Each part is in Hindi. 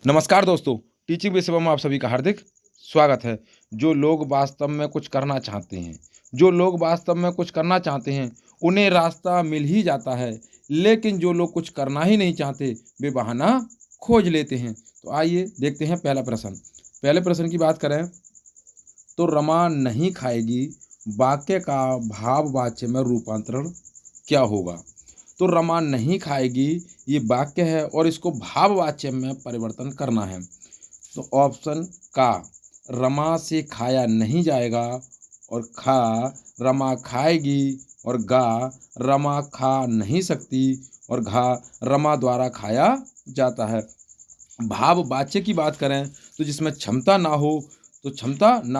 नमस्कार दोस्तों, टीचिंग विद शिवम में आप सभी का हार्दिक स्वागत है। जो लोग वास्तव में कुछ करना चाहते हैं, उन्हें रास्ता मिल ही जाता है, लेकिन जो लोग कुछ करना ही नहीं चाहते, वे बहाना खोज लेते हैं। तो आइए देखते हैं पहला प्रश्न। पहले प्रश्न की बात करें तो रमा नहीं खाएगी वाक्य का भाववाच्य में रूपांतरण क्या होगा? तो रमा नहीं खाएगी ये वाक्य है और इसको भाववाच्य में परिवर्तन करना है। तो ऑप्शन का रमा से खाया नहीं जाएगा और खा रमा खाएगी और गा रमा खा नहीं सकती और घा रमा द्वारा खाया जाता है। भाववाच्य की बात करें तो जिसमें क्षमता ना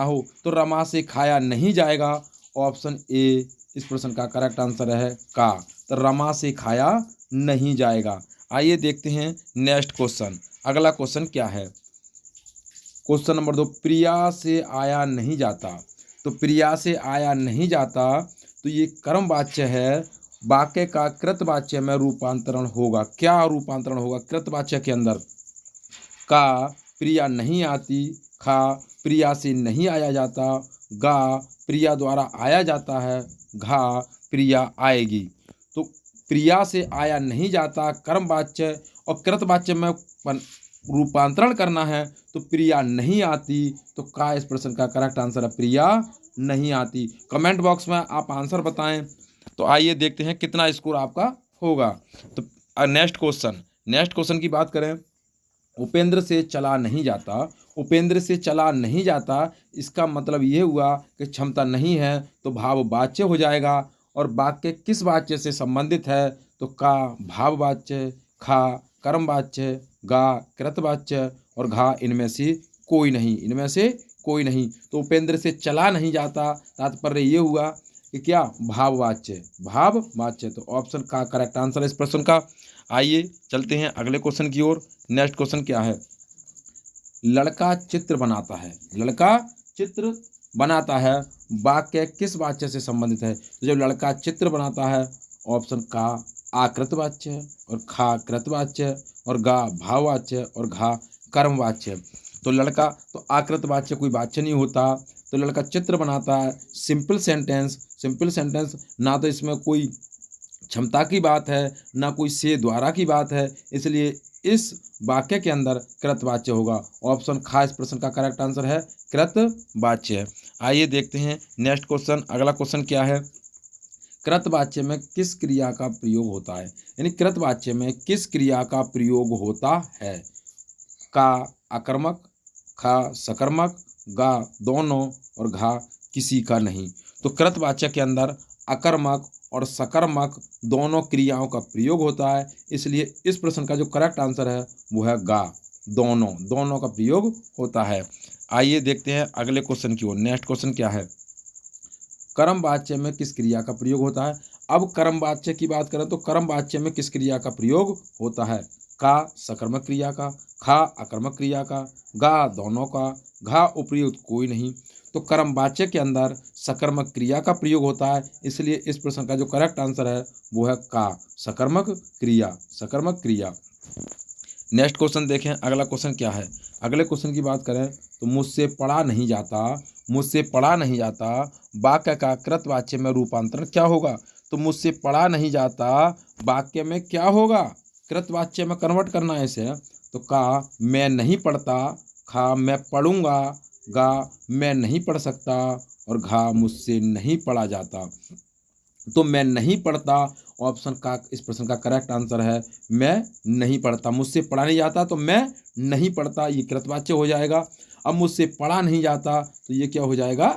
हो तो रमा से खाया नहीं जाएगा। ऑप्शन ए इस प्रश्न का करेक्ट आंसर है का। तो रमा से खाया नहीं जाएगा। आइए देखते हैं नेक्स्ट क्वेश्चन। अगला क्वेश्चन क्या है? क्वेश्चन नंबर 2, प्रिया से आया नहीं जाता। तो प्रिया से आया नहीं जाता तो ये कर्मवाच्य है। वाक्य का कृतवाच्य में रूपांतरण होगा। क्या रूपांतरण होगा कृतवाच्य के अंदर? का प्रिया नहीं आती, खा प्रिया से नहीं आया जाता, गा प्रिया द्वारा आया जाता है, घा प्रिया आएगी। तो प्रिया से आया नहीं जाता कर्मवाच्य और कृतवाच्य में रूपांतरण करना है तो प्रिया नहीं आती। तो का इस प्रश्न का करेक्ट आंसर है प्रिया नहीं आती। कमेंट बॉक्स में आप आंसर बताएं। तो आइए देखते हैं कितना स्कोर आपका होगा। तो नेक्स्ट क्वेश्चन की बात करें, उपेंद्र से चला नहीं जाता। उपेंद्र से चला नहीं जाता इसका मतलब ये हुआ कि क्षमता नहीं है तो भाववाच्य हो जाएगा। और वाक्य किस वाच्य से संबंधित है? तो का भाववाच्य, खा कर्मवाच्य, गा कृतवाच्य और घा इनमें से कोई नहीं। तो उपेंद्र से चला नहीं जाता तात्पर्य ये हुआ कि क्या भाववाच्य। तो ऑप्शन का करेक्ट आंसर है इस प्रश्न का। आइए चलते हैं अगले क्वेश्चन की ओर। नेक्स्ट क्वेश्चन क्या है? लड़का चित्र बनाता है वाक्य किस वाच्य से संबंधित है? तो जब लड़का चित्र बनाता है ऑप्शन का आकृतवाच्य और खा कृतवाच्य और गा भाववाच्य और घा कर्मवाच्य। तो लड़का तो आकृतवाच्य कोई वाच्य नहीं होता। तो लड़का चित्र बनाता है सिंपल सेंटेंस ना तो इसमें कोई क्षमता की बात है ना कोई से द्वारा की बात है, इसलिए इस वाक्य के अंदर कृतवाच्य होगा। ऑप्शन खा इस प्रश्न का करेक्ट आंसर है कृतवाच्य। आइए देखते हैं नेक्स्ट क्वेश्चन। अगला क्वेश्चन क्या है? कृतवाच्य में किस क्रिया का प्रयोग होता है? यानी कृतवाच्य में किस क्रिया का प्रयोग होता है? का आकर्मक, खा सकर्मक, गा दोनों और घा किसी का नहीं। तो कृतवाच्य के अंदर अकर्मक और सकर्मक दोनों क्रियाओं का प्रयोग होता है, इसलिए इस प्रश्न का जो करेक्ट आंसर है वो है गा दोनों का प्रयोग होता है। आइए देखते हैं अगले क्वेश्चन की ओर। नेक्स्ट क्वेश्चन क्या है? कर्मवाच्य में किस क्रिया का प्रयोग होता है? अब कर्मवाच्य की बात करें तो कर्मवाच्य में किस क्रिया का प्रयोग होता है? का सकर्मक क्रिया का, खा अकर्मक क्रिया का, गा दोनों का, घा उपयुक्त कोई नहीं। तो कर्मवाच्य के अंदर सकर्मक क्रिया का प्रयोग होता है, इसलिए इस प्रश्न का जो करेक्ट आंसर है वो है का सकर्मक क्रिया। नेक्स्ट क्वेश्चन देखें। अगला क्वेश्चन क्या है? अगले क्वेश्चन की बात करें तो मुझसे पढ़ा नहीं जाता वाक्य का कृतवाच्य में रूपांतरण क्या होगा? तो मुझसे पढ़ा नहीं जाता वाक्य में क्या होगा? कृतवाच्य में कन्वर्ट करना है इसे। तो का मैं नहीं पढ़ता, खा मैं पढ़ूंगा, गा मैं नहीं पढ़ सकता और घा मुझसे नहीं पढ़ा जाता। तो मैं नहीं पढ़ता ऑप्शन का इस प्रश्न का करेक्ट आंसर है मैं नहीं पढ़ता। मुझसे पढ़ा नहीं जाता तो मैं नहीं पढ़ता, ये कृतवाच्य हो जाएगा। अब मुझसे पढ़ा नहीं जाता तो ये क्या हो जाएगा?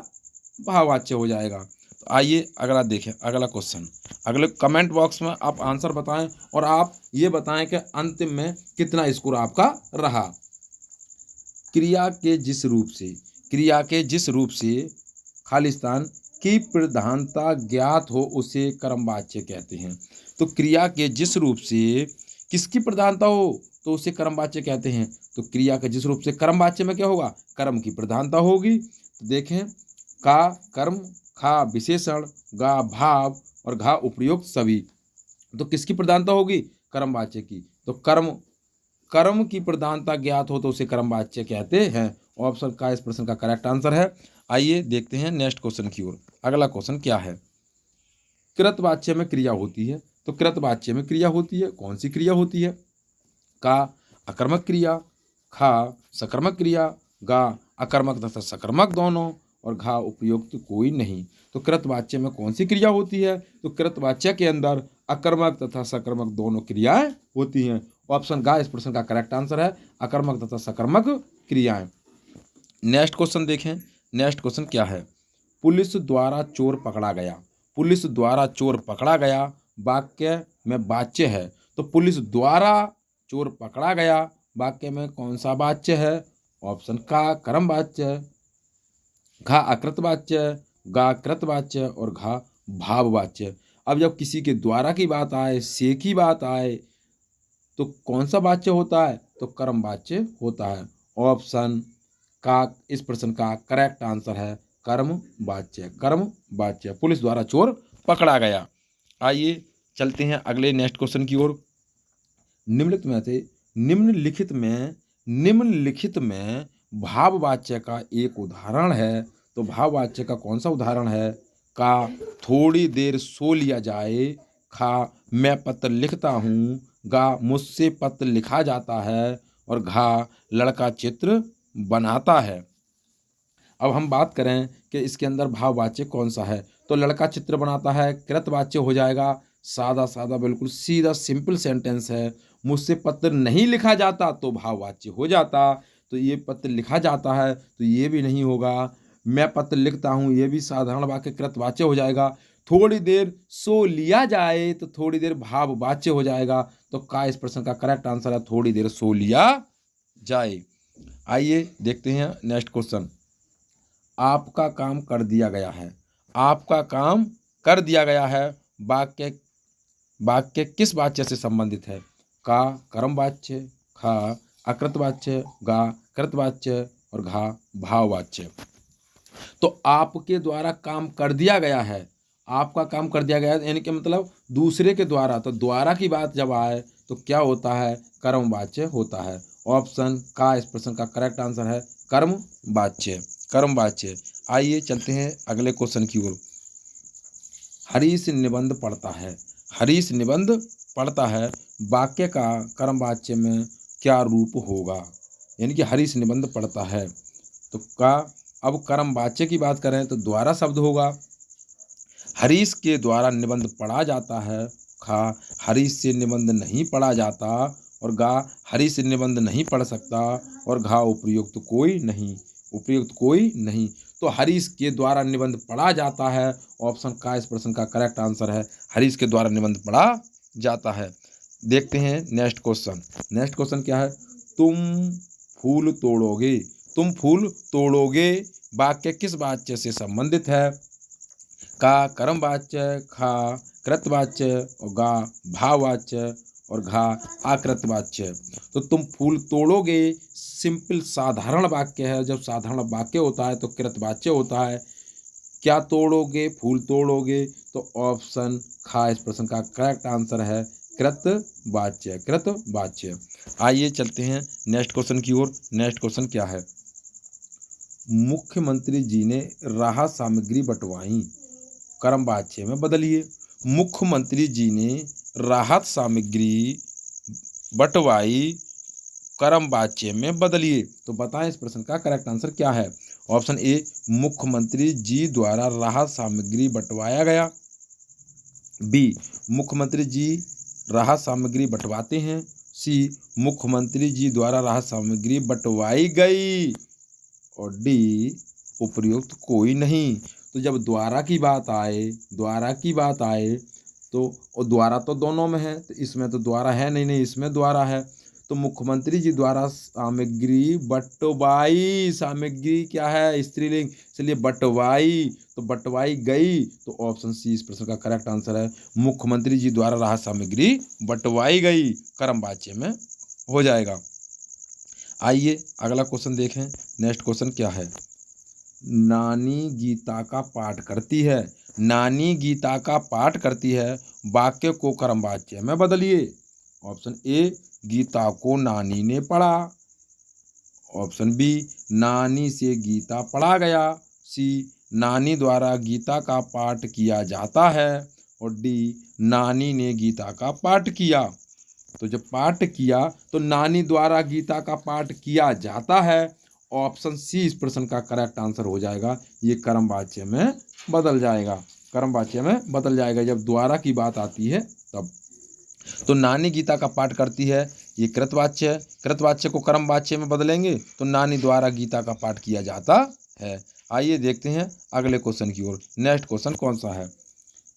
भाववाच्य हो जाएगा। तो आइए अगला देखें। अगला क्वेश्चन, अगले कमेंट बॉक्स में आप आंसर बताएं और आप ये बताएं कि अंतिम में कितना स्कोर आपका रहा। क्रिया के जिस रूप से खालिस्तान की प्रधानता ज्ञात हो उसे कर्मवाच्य कहते हैं। तो क्रिया के जिस रूप से किसकी प्रधानता हो तो उसे कर्मवाच्य कहते हैं। तो क्रिया के जिस रूप से कर्मवाच्य में क्या होगा? कर्म की प्रधानता होगी। तो देखें का कर्म, खा विशेषण, गा भाव और घा उपयुक्त सभी। तो किसकी प्रधानता होगी? कर्मवाच्य की। तो कर्म कर्म की प्रधानता ज्ञात हो तो उसे कर्मवाच्य कहते हैं। ऑप्शन का इस प्रश्न का करेक्ट आंसर है। आइए देखते हैं नेक्स्ट क्वेश्चन की ओर। अगला क्वेश्चन क्या है? कृतवाच्य में क्रिया होती है, तो कृतवाच्य में क्रिया होती है, कौन सी क्रिया होती है? का अकर्मक क्रिया, खा सकर्मक क्रिया, गा अकर्मक तथा सकर्मक दोनों, और घा उपयुक्त कोई नहीं। तो कृतवाच्य में कौन सी क्रिया होती है? तो कृतवाच्य के अंदर अकर्मक तथा सकर्मक दोनों क्रियाएं होती हैं। ऑप्शन गा इस प्रश्न का करेक्ट आंसर है, अकर्मक तथा सकर्मक क्रियाएं। नेक्स्ट क्वेश्चन देखें। नेक्स्ट क्वेश्चन क्या है? पुलिस द्वारा चोर पकड़ा गया। पुलिस द्वारा चोर पकड़ा गया वाक्य में वाच्य है, तो पुलिस द्वारा चोर पकड़ा गया वाक्य में कौन सा वाच्य है? ऑप्शन का कर्म वाच्य, घा अकृत वाच्य, गा कृत वाच्य, और घा भाव वाच्य। अब जब किसी के द्वारा की बात आए, से की बात आए, तो कौन सा वाच्य होता है? तो कर्म वाच्य होता है। ऑप्शन का इस प्रश्न का करेक्ट आंसर है कर्म वाच्य। कर्म वाच्य, पुलिस द्वारा चोर पकड़ा गया। आइए चलते हैं अगले नेक्स्ट क्वेश्चन की ओर। निम्नलिखित में से निम्नलिखित में भाववाच्य का एक उदाहरण है, तो भाववाच्य का कौन सा उदाहरण है? का थोड़ी देर सो लिया जाए, खा मैं पत्र लिखता हूँ, गा मुझसे पत्र लिखा जाता है, और घा लड़का चित्र बनाता है। अब हम बात करें कि इसके अंदर भाववाच्य कौन सा है, तो लड़का चित्र बनाता है कृतवाच्य हो जाएगा। सादा सादा बिल्कुल सीधा सिंपल सेंटेंस है। मुझसे पत्र नहीं लिखा जाता तो भाववाच्य हो जाता, तो ये पत्र लिखा जाता है तो ये भी नहीं होगा। मैं पत्र लिखता हूँ, ये भी साधारण वाक्य कृतवाच्य हो जाएगा। थोड़ी देर सो लिया जाए तो थोड़ी देर भाववाच्य हो जाएगा। तो का इस प्रश्न का करेक्ट आंसर है थोड़ी देर सो लिया जाए। आइए देखते हैं नेक्स्ट क्वेश्चन। आपका काम कर दिया गया है। आपका काम कर दिया गया है वाक्य वाक्य किस वाच्य से संबंधित है? का कर्म वाच्य, खा अकृत वाच्य, गा कृत वाच्य, और घा भाव वाच्य। तो आपके द्वारा काम कर दिया गया है, आपका काम कर दिया गया है यानी कि मतलब दूसरे के द्वारा, तो द्वारा की बात जब आए तो क्या होता है? कर्म वाच्य होता है। ऑप्शन का इस प्रश्न का करेक्ट आंसर है कर्म वाच्य। कर्म वाच्य। आइए चलते हैं अगले क्वेश्चन की ओर। हरीश निबंध पढ़ता है। हरीश निबंध पढ़ता है वाक्य का कर्म वाच्य में क्या रूप होगा? यानी कि हरीश निबंध पढ़ता है, तो का अब कर्म वाच्य की बात करें तो द्वारा शब्द होगा। हरीश के द्वारा निबंध पढ़ा जाता है, खा हरीश से निबंध नहीं पढ़ा जाता, और गा हरीश से निबंध नहीं पढ़ सकता, और घा उपयुक्त कोई नहीं। उपयुक्त कोई नहीं, तो हरीश के द्वारा निबंध पढ़ा जाता है। ऑप्शन का इस प्रश्न का करेक्ट आंसर है हरीश के द्वारा निबंध पढ़ा जाता है। देखते हैं नेक्स्ट क्वेश्चन। नेक्स्ट क्वेश्चन क्या है? तुम फूल तोड़ोगे। तुम फूल तोड़ोगे वाक्य किस वाच्य से संबंधित है? का कर्म वाच्य, खा कृत वाच्य, और गा भाव वाच्य, और घा आकृत वाच्य। तो तुम फूल तोड़ोगे सिंपल साधारण वाक्य है। जब साधारण वाक्य होता है तो कृत वाच्य होता है। क्या तोड़ोगे? फूल तोड़ोगे। तो ऑप्शन खा इस प्रश्न का करेक्ट आंसर है कृत वाच्य। कृत वाच्य। आइए चलते हैं नेक्स्ट क्वेश्चन की ओर। नेक्स्ट क्वेश्चन क्या है? मुख्यमंत्री जी ने राहत सामग्री बंटवाई, कर्म वाच्य में बदलिए। मुख्यमंत्री जी ने राहत सामग्री बंटवाई, कर्म वाच्य में बदलिए। तो बताएं इस प्रश्न का करेक्ट आंसर क्या है? ऑप्शन ए मुख्यमंत्री जी द्वारा राहत सामग्री बंटवाया गया, बी मुख्यमंत्री जी राहत सामग्री बंटवाते हैं, सी मुख्यमंत्री जी द्वारा राहत सामग्री बंटवाई गई, और डी उपयुक्त कोई नहीं। तो जब द्वारा की बात आए, द्वारा की बात आए तो और द्वारा तो दोनों में है, तो इसमें तो द्वारा है नहीं, नहीं इसमें द्वारा है। तो मुख्यमंत्री जी द्वारा सामग्री बंटवाई, सामग्री क्या है? स्त्रीलिंग, इसलिए बंटवाई, तो बंटवाई गई। तो ऑप्शन सी इस प्रश्न का करेक्ट आंसर है मुख्यमंत्री जी द्वारा राहत सामग्री बंटवाई गई, कर्म वाच्य में हो जाएगा। आइए अगला क्वेश्चन देखें। नेक्स्ट क्वेश्चन क्या है? नानी गीता का पाठ करती है। नानी गीता का पाठ करती है वाक्य को कर्म वाच्य में बदलिए। ऑप्शन ए गीता को नानी ने पढ़ा। ऑप्शन बी नानी से गीता पढ़ा गया। सी नानी द्वारा गीता का पाठ किया जाता है। और डी नानी ने गीता का पाठ किया। तो जब पाठ किया तो नानी द्वारा गीता का पाठ किया जाता है। ऑप्शन सी इस प्रश्न का करेक्ट आंसर हो जाएगा। ये कर्म वाच्य में बदल जाएगा। कर्म वाच्य में बदल जाएगा जब द्वारा की बात आती है तब। तो नानी गीता का पाठ करती है, ये कृतवाच्य है। कृतवाच्य को कर्म वाच्य में बदलेंगे तो नानी द्वारा गीता का पाठ किया जाता है। आइए देखते हैं अगले क्वेश्चन की ओर। नेक्स्ट क्वेश्चन कौन सा है?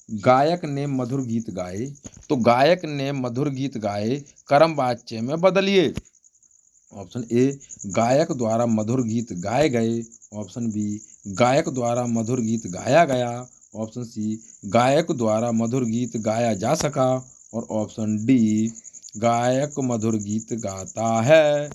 गायक ने मधुर गीत गाए। तो गायक ने मधुर गीत गाए कर्म वाच्य में बदलिए। ऑप्शन ए गायक द्वारा मधुर गीत गाए गए। ऑप्शन बी गायक द्वारा मधुर गीत गाया गया। ऑप्शन सी गायक द्वारा मधुर गीत गाया जा सका। और ऑप्शन डी गायक मधुर गीत गाता है।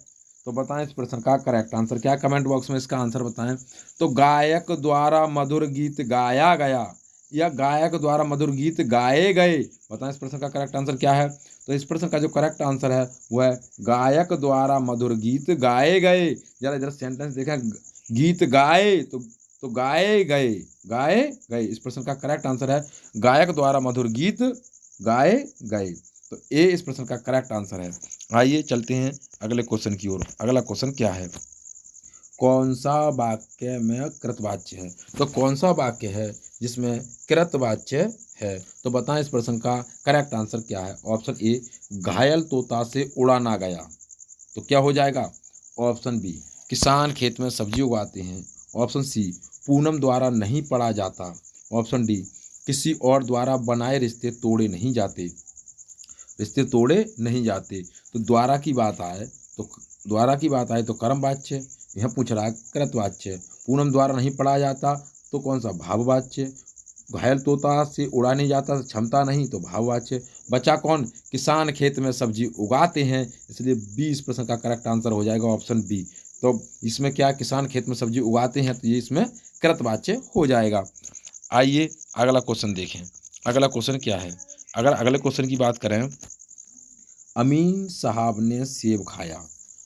तो बताएं इस प्रश्न का करेक्ट आंसर क्या है? कमेंट बॉक्स में इसका आंसर बताएं। तो गायक द्वारा मधुर गीत गाया गया या गायक द्वारा मधुर गीत गाए गए, बताएं इस प्रश्न का करेक्ट आंसर क्या है? तो इस प्रश्न का जो करेक्ट आंसर है वो है गायक द्वारा मधुर गीत गाए गए। जरा इधर सेंटेंस देखा, गीत गाए तो गाए गए, गाए गए। इस प्रश्न का करेक्ट आंसर है गायक द्वारा मधुर गीत गाए गए। तो ए इस प्रश्न का करेक्ट आंसर है। आइए चलते हैं अगले क्वेश्चन की ओर। अगला क्वेश्चन क्या है? कौन सा वाक्य में कृतवाच्य है? तो कौन सा वाक्य है जिसमें कृतवाच्य है? तो बताएं इस प्रश्न का करेक्ट आंसर क्या है? ऑप्शन ए घायल तोता से उड़ा ना गया, तो क्या हो जाएगा? ऑप्शन बी किसान खेत में सब्जी उगाते हैं। ऑप्शन सी पूनम द्वारा नहीं पढ़ा जाता। ऑप्शन डी किसी और द्वारा बनाए रिश्ते तोड़े नहीं जाते, रिश्ते तोड़े नहीं जाते। तो द्वारा की बात आए तो कर्म वाच्य, यह पूछ रहा है कृतवाच्य। पूनम द्वारा नहीं पढ़ा जाता तो कौन सा? भाववाच्य। घायल तोता से उड़ा नहीं जाता, क्षमता नहीं, तो भाववाच्य। बचा कौन? किसान खेत में सब्जी उगाते हैं, इसलिए बी इस प्रश्न का करेक्ट आंसर हो जाएगा, ऑप्शन बी। तो इसमें क्या, किसान खेत में सब्जी उगाते हैं, तो ये इसमें कृतवाच्य हो जाएगा। आइए अगला क्वेश्चन देखें। अगला क्वेश्चन क्या है? अगर अगले क्वेश्चन की बात करें, अमीन साहब ने सेब खाया,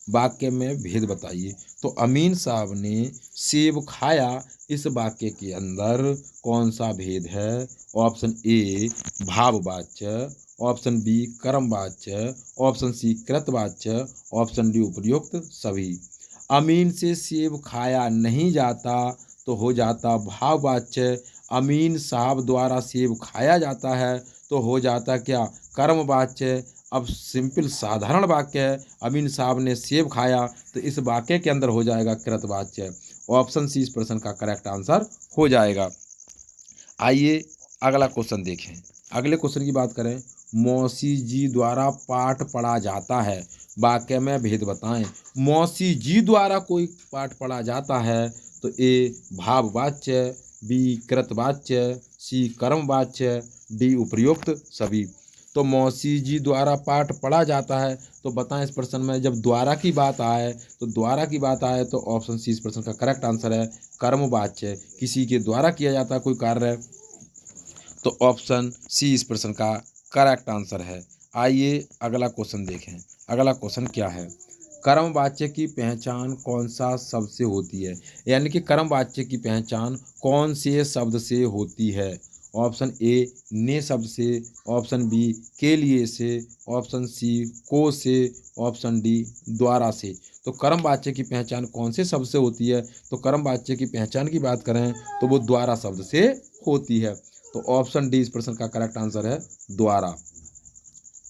वाक्य में भेद बताइए। तो अमीन साहब ने सेब खाया, इस वाक्य के अंदर कौन सा भेद है? ऑप्शन ए भाववाच्य। ऑप्शन बी कर्मवाच्य। ऑप्शन सी कृतवाच्य। ऑप्शन डी उपयुक्त सभी। अमीन से सेब खाया नहीं जाता तो हो जाता भाववाच्य। अमीन साहब द्वारा सेब खाया जाता है तो हो जाता क्या? कर्मवाच्य। अब सिंपल साधारण वाक्य है, अमीन साहब ने सेब खाया, तो इस वाक्य के अंदर हो जाएगा कृतवाच्य। ऑप्शन सी इस प्रश्न का करेक्ट आंसर हो जाएगा। आइए अगला क्वेश्चन देखें। अगले क्वेश्चन की बात करें, मौसी जी द्वारा पाठ पढ़ा जाता है, वाक्य में भेद बताएं। मौसी जी द्वारा कोई पाठ पढ़ा जाता है तो ए भाववाच्य, बी कृतवाच्य, सी कर्मवाच्य, डी उपयुक्त सभी। तो मौसी जी द्वारा पाठ पढ़ा जाता है, तो बताएं इस प्रश्न में जब द्वारा की बात आए तो ऑप्शन सी इस प्रश्न का करेक्ट आंसर है कर्मवाच्य। किसी के द्वारा किया जाता है कोई कार्य, तो ऑप्शन सी इस प्रश्न का करेक्ट आंसर है। आइए अगला क्वेश्चन देखें। अगला क्वेश्चन क्या है? कर्मवाच्य की पहचान कौन सा शब्द से होती है? यानी कि कर्मवाच्य की पहचान कौन से शब्द से होती है? ऑप्शन ए ने शब्द से। ऑप्शन बी के लिए से। ऑप्शन सी को से। ऑप्शन डी द्वारा से। तो कर्मवाच्य की पहचान कौन से शब्द से होती है? तो कर्मवाच्य की पहचान की बात करें तो वो द्वारा शब्द से होती है। तो ऑप्शन डी इस प्रश्न का करेक्ट आंसर है द्वारा।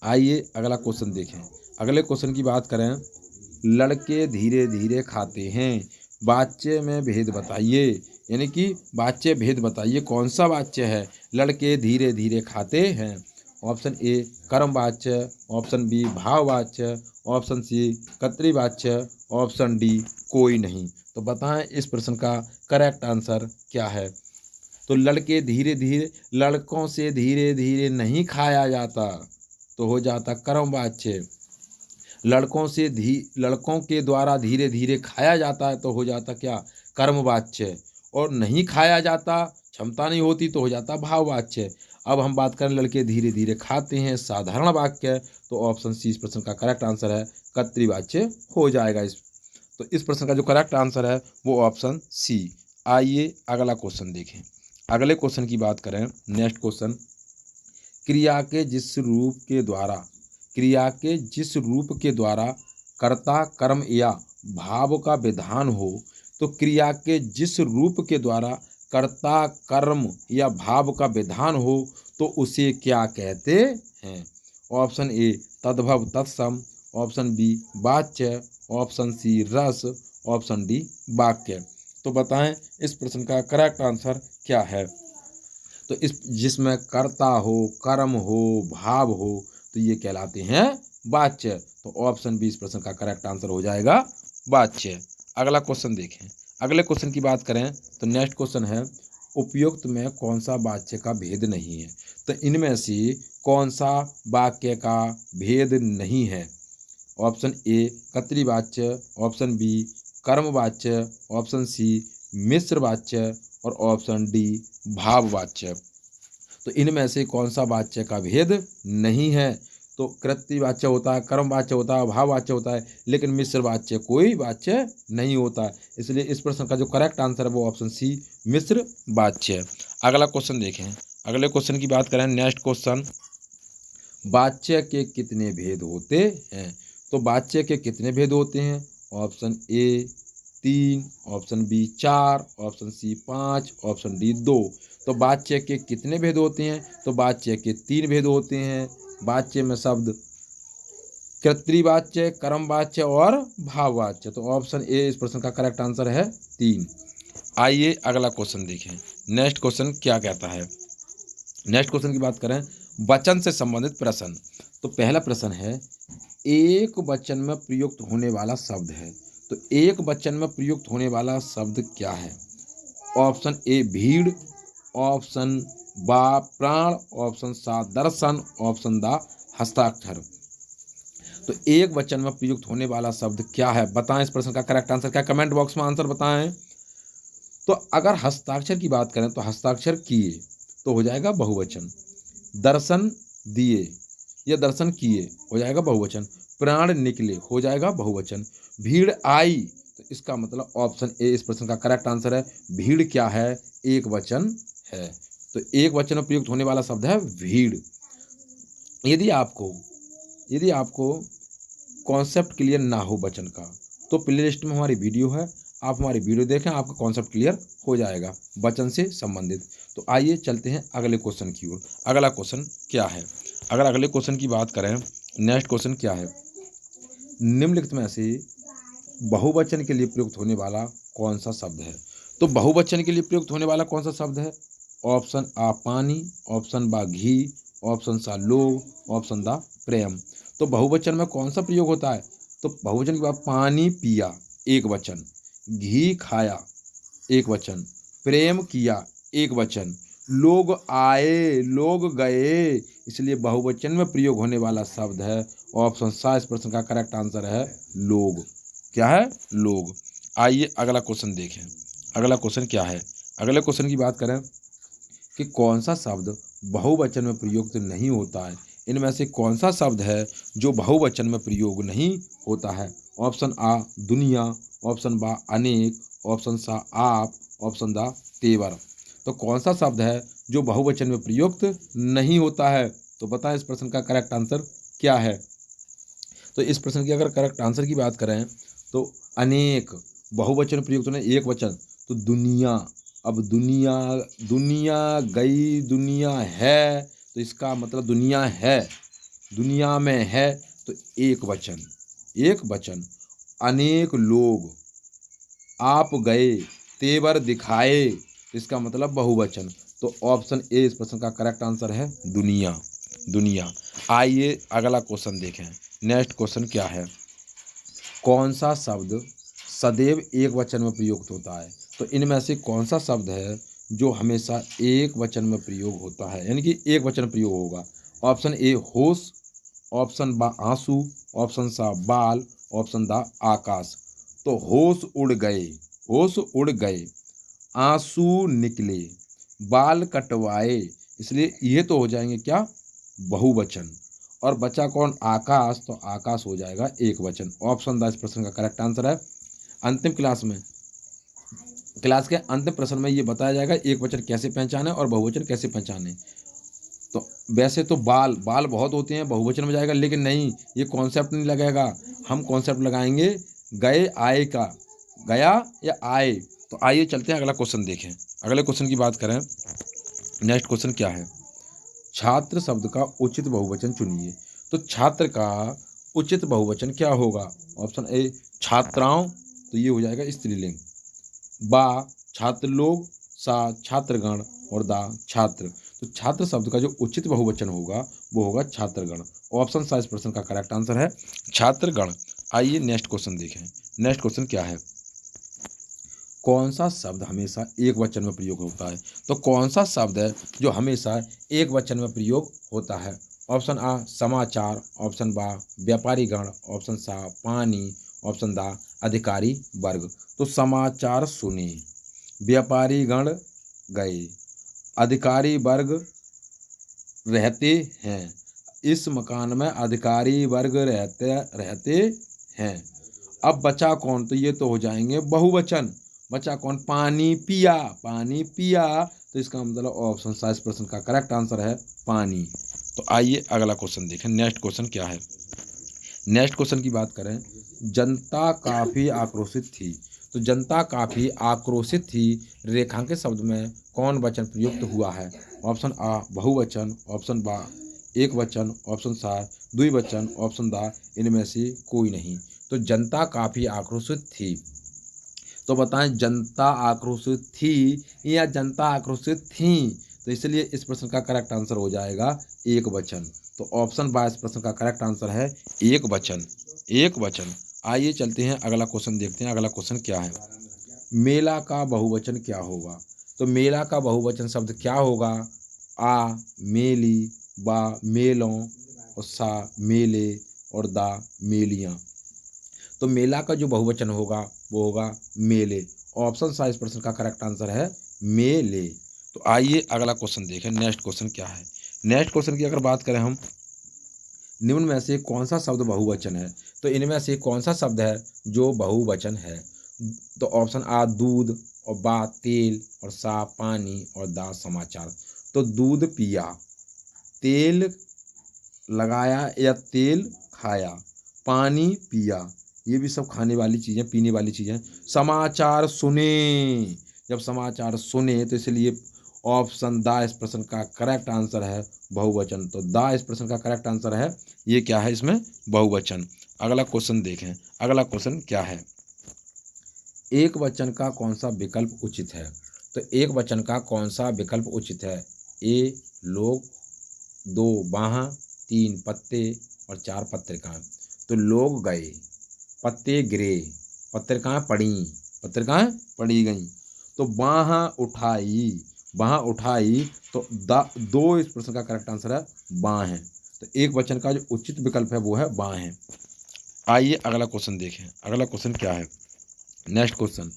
आइए अगला क्वेश्चन देखें। अगले क्वेश्चन की बात करें, लड़के धीरे धीरे खाते हैं, वाच्य में भेद बताइए। यानी कि वाच्य भेद बताइए, कौन सा वाच्य है? लड़के धीरे धीरे खाते हैं। ऑप्शन ए कर्मवाच्य। ऑप्शन बी भाववाच्य। ऑप्शन सी कर्तृवाच्य। ऑप्शन डी कोई नहीं। तो बताएं इस प्रश्न का करेक्ट आंसर क्या है? तो लड़के धीरे धीरे, लड़कों से धीरे धीरे नहीं खाया जाता तो हो जाता कर्मवाच्य। लड़कों के द्वारा धीरे धीरे खाया जाता है तो हो जाता क्या? कर्मवाच्य। और नहीं खाया जाता, क्षमता नहीं होती, तो हो जाता भाववाच्य। अब हम बात करें लड़के धीरे धीरे खाते हैं, साधारण वाक्य, तो ऑप्शन सी इस प्रश्न का करेक्ट आंसर है, कर्तृवाच्य हो जाएगा। इस प्रश्न का जो करेक्ट आंसर है वो ऑप्शन सी। आइए अगला क्वेश्चन देखें। अगले क्वेश्चन की बात करें, नेक्स्ट क्वेश्चन, क्रिया के जिस रूप के द्वारा कर्ता कर्म या भाव का विधान हो, तो क्रिया के जिस रूप के द्वारा कर्ता कर्म या भाव का विधान हो तो उसे क्या कहते हैं? ऑप्शन ए तद्भव तत्सम, ऑप्शन बी वाच्य, ऑप्शन सी रस, ऑप्शन डी वाक्य। तो बताएं इस प्रश्न का करेक्ट आंसर क्या है? तो इस जिसमें कर्ता हो, कर्म हो, भाव हो, तो ये कहलाते हैं वाच्य। तो ऑप्शन बी इस प्रश्न का करेक्ट आंसर हो जाएगा वाच्य। अगला क्वेश्चन देखें। अगले क्वेश्चन की बात करें तो नेक्स्ट क्वेश्चन है, उपयुक्त में कौन सा वाच्य का भेद नहीं है? तो इनमें से कौन सा वाक्य का भेद नहीं है? ऑप्शन ए कर्तृवाच्य, ऑप्शन बी कर्मवाच्य, ऑप्शन सी मिश्रवाच्य और ऑप्शन डी भाववाच्य। तो इनमें से कौन सा वाच्य का भेद नहीं है? तो कर्तृवाच्य होता है, कर्मवाच्य होता है, भाववाच्य होता है, लेकिन मिश्रवाच्य कोई वाच्य नहीं होता है। इसलिए इस प्रश्न का जो करेक्ट आंसर है वो ऑप्शन सी मिश्रवाच्य। अगला क्वेश्चन देखें। अगले क्वेश्चन की बात करें, नेक्स्ट क्वेश्चन, वाच्य के कितने भेद होते हैं? तो वाच्य के कितने भेद होते हैं? Option A 3, option B 4, option C 5, option D 2। तो वाच्य के कितने भेद होते हैं? तो वाच्य के 3 भेद होते हैं। वाच्य में शब्द कर्तृवाच्य, कर्मवाच्य और भाववाच्य। तो ऑप्शन ए इस प्रश्न का करेक्ट आंसर है 3। आइए अगला क्वेश्चन देखें। नेक्स्ट क्वेश्चन क्या कहता है? नेक्स्ट क्वेश्चन की बात करें, वचन से संबंधित प्रश्न। तो पहला प्रश्न है, एक वचन में प्रयुक्त होने वाला शब्द है। तो एक वचन में प्रयुक्त होने वाला शब्द क्या है? ऑप्शन ए भीड़, ऑप्शन बा प्राण, ऑप्शन सा दर्शन, ऑप्शन दा हस्ताक्षर। तो एक वचन में प्रयुक्त होने वाला शब्द क्या है? बताएं इस प्रश्न का करेक्ट आंसर क्या? कमेंट बॉक्स में आंसर बताएं। तो अगर हस्ताक्षर की बात करें तो हस्ताक्षर किए तो हो जाएगा बहुवचन, दर्शन दिए या दर्शन किए हो जाएगा बहुवचन, प्राण निकले हो जाएगा बहुवचन, भीड़ आई, तो इसका मतलब ऑप्शन ए इस प्रश्न का करेक्ट आंसर है। भीड़ क्या है? एक वचन है। तो एक वचन में प्रयुक्त होने वाला शब्द है भीड़। यदि आपको कॉन्सेप्ट क्लियर ना हो वचन का, तो प्ले लिस्ट में हमारी वीडियो है, आप हमारी वीडियो देखें, आपका कॉन्सेप्ट क्लियर हो जाएगा वचन से संबंधित। तो आइए चलते हैं अगले क्वेश्चन की ओर। अगला क्वेश्चन क्या है? अगर अगले क्वेश्चन की बात करें, नेक्स्ट क्वेश्चन क्या है, निम्नलिखित में से बहुवचन के लिए प्रयुक्त होने वाला कौन सा शब्द है? तो बहुवचन के लिए प्रयुक्त होने वाला कौन सा शब्द है? ऑप्शन आ पानी, ऑप्शन बा घी, ऑप्शन सा लोग, ऑप्शन दा प्रेम। तो बहुवचन में कौन सा प्रयोग होता है? तो बहुवचन के बाद पानी पिया एक वचन, घी खाया एक वचन, प्रेम किया एक वचन, लोग आए, लोग गए, इसलिए बहुवचन में प्रयोग होने वाला शब्द है ऑप्शन सा। इस प्रश्न का करेक्ट आंसर है लोग। क्या है? लोग। आइए अगला क्वेश्चन देखें। अगला क्वेश्चन क्या है? अगले क्वेश्चन की बात करें कि कौन सा शब्द बहुवचन में प्रयुक्त नहीं होता है? इनमें से कौन सा शब्द है जो बहुवचन में प्रयोग नहीं होता है? ऑप्शन आ दुनिया, ऑप्शन बा अनेक, ऑप्शन सा आप, ऑप्शन दा तेवर। तो कौन सा शब्द है जो बहुवचन में प्रयुक्त नहीं होता है? तो बताएं इस प्रश्न का करेक्ट आंसर क्या है? तो इस प्रश्न की अगर करेक्ट आंसर की बात करें तो अनेक, बहुवचन प्रयुक्त होने एक वचन, तो दुनिया। अब दुनिया गई, दुनिया है, तो इसका मतलब दुनिया है, दुनिया में है, तो एक वचन। अनेक लोग, आप गए, तेवर दिखाए, तो इसका मतलब बहुवचन। तो ऑप्शन ए इस प्रश्न का करेक्ट आंसर है दुनिया। आइए अगला क्वेश्चन देखें। नेक्स्ट क्वेश्चन क्या है? कौन सा शब्द सदैव एक वचन में प्रयुक्त होता है? तो इनमें से कौन सा शब्द है जो हमेशा एक वचन में प्रयोग होता है, यानी कि एक वचन प्रयोग होगा? ऑप्शन ए होश, ऑप्शन बा आंसू, ऑप्शन सा बाल, ऑप्शन दा आकाश। तो होश उड़ गए, आंसू निकले, बाल कटवाए, इसलिए ये तो हो जाएंगे क्या, बहुवचन। और बचा कौन, आकाश, तो आकाश हो जाएगा एक वचन। ऑप्शन द इस प्रश्न का करेक्ट आंसर है। अंतिम क्लास के अंतिम प्रश्न में ये बताया जाएगा एक वचन कैसे पहचाने और बहुवचन कैसे पहचाने। तो वैसे तो बाल बाल बहुत होते हैं, बहुवचन में जाएगा, लेकिन नहीं, ये कॉन्सेप्ट नहीं लगेगा। हम कॉन्सेप्ट लगाएंगे गए आए का, गया या आए। तो आइए चलते हैं अगला क्वेश्चन देखें। अगले क्वेश्चन की बात करें, नेक्स्ट क्वेश्चन क्या है, छात्र शब्द का उचित बहुवचन चुनिए। तो छात्र का उचित बहुवचन क्या होगा। ऑप्शन ए छात्राओं, तो ये हो जाएगा स्त्रीलिंग। बा छात्र लोग, सा छात्रगण, और दा छात्र। तो छात्र शब्द का जो उचित बहुवचन होगा वो होगा छात्रगण। ऑप्शन सा इस प्रश्न का करेक्ट आंसर है, छात्रगण। आइए नेक्स्ट क्वेश्चन देखें। नेक्स्ट क्वेश्चन क्या है, कौन सा शब्द हमेशा एक वचन में प्रयोग होता है। तो कौन सा शब्द है जो हमेशा एक वचन में प्रयोग होता है। ऑप्शन आ समाचार, ऑप्शन बा व्यापारी गण, ऑप्शन सा पानी, ऑप्शन दा अधिकारी वर्ग। तो समाचार सुने, व्यापारी गण गए, अधिकारी वर्ग रहते हैं, इस मकान में अधिकारी वर्ग रहते हैं। अब बचा कौन, तो ये तो हो जाएंगे बहुवचन। बचा कौन, पानी पिया, पानी पिया। तो इसका मतलब ऑप्शन सा इस प्रश्न का करेक्ट आंसर है, पानी। तो आइए अगला क्वेश्चन देखें। नेक्स्ट क्वेश्चन क्या है, नेक्स्ट क्वेश्चन की बात करें, जनता काफी आक्रोशित थी। तो जनता काफी आक्रोशित थी, रेखांकित शब्द में कौन वचन प्रयुक्त हुआ है। ऑप्शन आ बहुवचन, ऑप्शन बा एक वचन, ऑप्शन सा द्विवचन, ऑप्शन दा इनमें से कोई नहीं। तो जनता काफी आक्रोशित थी, तो बताएं जनता आक्रोशित थी या जनता आक्रोशित थी। तो इसलिए इस प्रश्न का करेक्ट आंसर हो जाएगा एक वचन। तो ऑप्शन बा इस प्रश्न का करेक्ट आंसर है, एक वचन, एक वचन। आइए चलते हैं अगला क्वेश्चन देखते हैं। अगला क्वेश्चन क्या है, मेला का बहुवचन क्या होगा। तो मेला का बहुवचन शब्द क्या होगा, आ मेली, बा मेलों, और सा मेले, और दा मेलियाँ। तो मेला का जो बहुवचन होगा वो होगा मेले। ऑप्शन सा इस प्रश्न का करेक्ट आंसर है, मेले। तो आइए अगला क्वेश्चन देखें। नेक्स्ट क्वेश्चन क्या है, नेक्स्ट क्वेश्चन की अगर बात करें हम, निम्न में से कौन सा शब्द बहुवचन है। तो इनमें से कौन सा शब्द है जो बहुवचन है। तो ऑप्शन आ दूध, और बा तेल, और सा पानी, और दा समाचार। तो दूध पिया, तेल लगाया या तेल खाया, पानी पिया, ये भी सब खाने वाली चीज़ें, पीने वाली चीज़ें। समाचार सुने, जब समाचार सुने, तो इसलिए ऑप्शन दा इस प्रश्न का करेक्ट आंसर है, बहुवचन। तो दा इस प्रश्न का करेक्ट आंसर है, ये क्या है इसमें, बहुवचन। अगला क्वेश्चन देखें। अगला क्वेश्चन क्या है, एक वचन का कौन सा विकल्प उचित है। तो एक वचन का कौन सा विकल्प उचित है। ए लोग, दो बाहाँ, तीन पत्ते, और चार पत्रिकाएं। तो लोग गए, पत्ते गिरे, पत्रिकाएं पड़ी, पत्रिकाएं पड़ी गईं। तो बाहाँ उठाई, बाहाँ उठाई। तो दो इस प्रश्न का करेक्ट आंसर है, बाँ है। तो एक वचन का जो उचित विकल्प है वो है बाँ है। आइए अगला क्वेश्चन देखें। अगला क्वेश्चन क्या है, नेक्स्ट क्वेश्चन,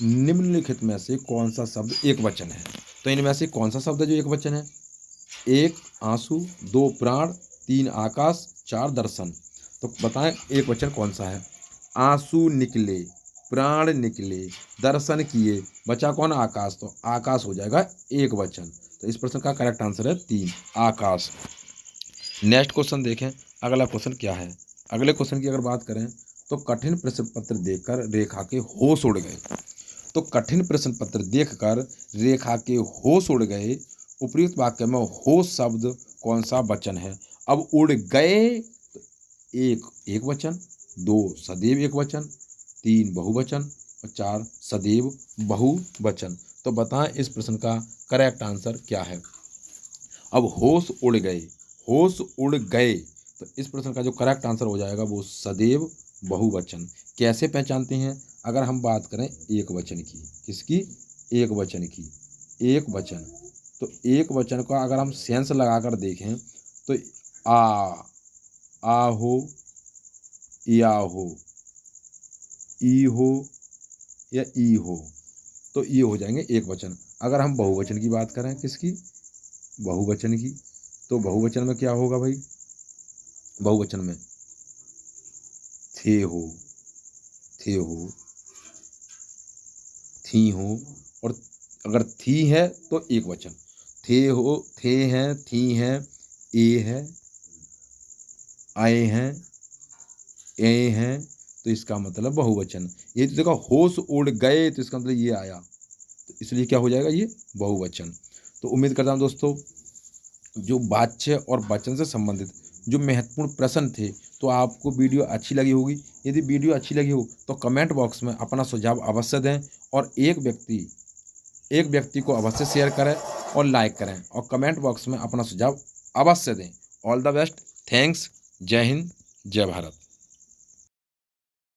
निम्नलिखित में से कौन सा शब्द एक वचन है। तो इनमें से कौन सा शब्द है जो एक वचन है। एक आंसू, दो प्राण, तीन आकाश, चार दर्शन। तो बताएं एक वचन कौन सा है। आंसू निकले, प्राण निकले, दर्शन किए, बचा कौन, आकाश। तो आकाश हो जाएगा एक वचन। तो इस प्रश्न का करेक्ट आंसर है 3, आकाश। नेक्स्ट क्वेश्चन देखें। अगला क्वेश्चन क्या है, अगले क्वेश्चन की अगर बात करें, तो कठिन प्रश्न पत्र देखकर रेखा के होश उड़ गए। तो कठिन प्रश्न पत्र देखकर रेखा के होश उड़ गए, उपयुक्त वाक्य में होश शब्द कौन सा वचन है। अब उड़ गए, तो एक वचन, दो सदैव एक वचन, तीन बहुवचन, और चार सदैव बहुवचन। तो बताएं इस प्रश्न का करेक्ट आंसर क्या है। अब होश उड़ गए, होश उड़ गए। तो इस प्रश्न का जो करेक्ट आंसर हो जाएगा वो सदैव बहुवचन। कैसे पहचानते हैं, अगर हम बात करें एक वचन की, किसकी, एक वचन की, एक वचन। तो एक वचन का अगर हम सेंस लगाकर देखें, तो आ हो, या हो, ई हो, या ई हो। तो ये हो जाएंगे एक वचन। अगर हम बहुवचन की बात करें, किसकी, बहुवचन की। तो बहुवचन में क्या होगा भाई? बहुवचन में थे हो, थे हो, थी हो, और अगर थी है तो एक वचन। थे हो, थे हैं, थी हैं, ए है, आए हैं, ए हैं, तो इसका मतलब बहुवचन। ये तो देखो होश उड़ गए, तो इसका मतलब ये आया, तो इसलिए क्या हो जाएगा? ये बहुवचन। तो उम्मीद करता हूँ दोस्तों जो वाच्य और वचन से संबंधित जो महत्वपूर्ण प्रश्न थे, तो आपको वीडियो अच्छी लगी होगी। यदि वीडियो अच्छी लगी हो तो कमेंट बॉक्स में अपना सुझाव अवश्य दें, और एक व्यक्ति को अवश्य शेयर करें और लाइक करें, और कमेंट बॉक्स में अपना सुझाव अवश्य दें। ऑल द बेस्ट, थैंक्स, जय हिंद, जय भारत।